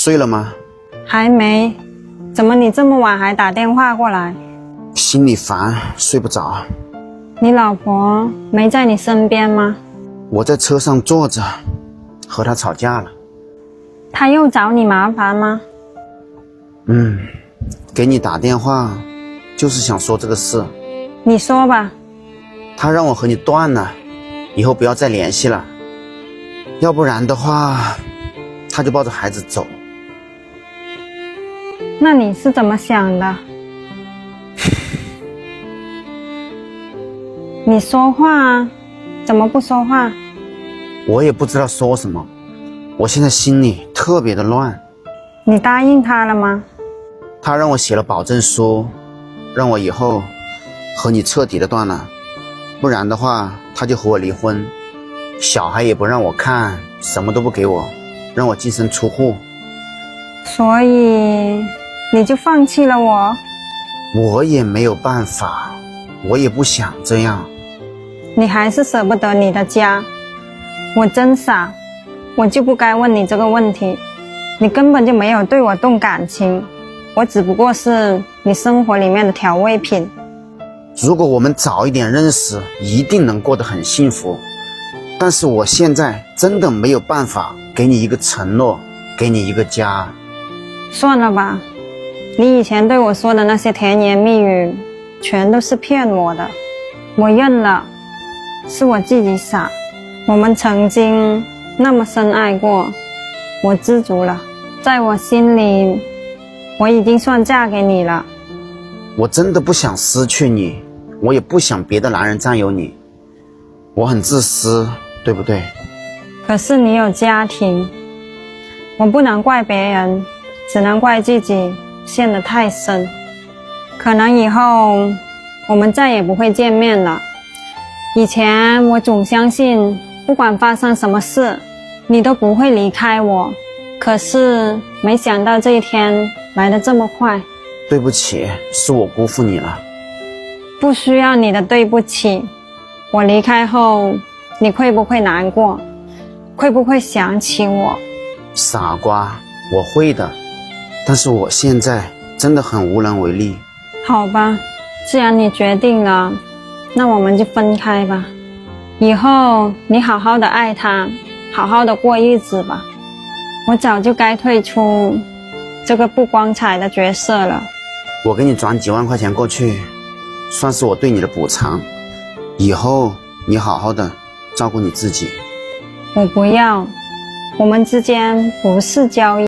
睡了吗？还没。怎么你这么晚还打电话过来？心里烦，睡不着。你老婆没在你身边吗？我在车上坐着，和她吵架了。她又找你麻烦吗？给你打电话就是想说这个事。你说吧。她让我和你断了，以后不要再联系了，要不然的话她就抱着孩子走。那你是怎么想的？你说话怎么不说话？我也不知道说什么，我现在心里特别的乱。你答应他了吗？他让我写了保证书，让我以后和你彻底的断了，不然的话他就和我离婚，小孩也不让我看，什么都不给我，让我净身出户。所以你就放弃了我？我也没有办法，我也不想这样。你还是舍不得你的家。我真傻，我就不该问你这个问题。你根本就没有对我动感情，我只不过是你生活里面的调味品。如果我们早一点认识，一定能过得很幸福。但是我现在真的没有办法给你一个承诺，给你一个家。算了吧，你以前对我说的那些甜言蜜语全都是骗我的，我认了，是我自己傻。我们曾经那么深爱过，我知足了。在我心里，我已经算嫁给你了。我真的不想失去你，我也不想别的男人占有你。我很自私，对不对？可是你有家庭，我不能怪别人，只能怪自己陷得太深。可能以后我们再也不会见面了。以前我总相信不管发生什么事，你都不会离开我，可是没想到这一天来得这么快。对不起，是我辜负你了。不需要你的对不起。我离开后，你会不会难过？会不会想起我？傻瓜，我会的，但是我现在真的很无能为力。好吧，既然你决定了，那我们就分开吧。以后你好好的爱他，好好的过日子吧。我早就该退出这个不光彩的角色了。我给你转几万块钱过去，算是我对你的补偿。以后你好好的照顾你自己。我不要，我们之间不是交易。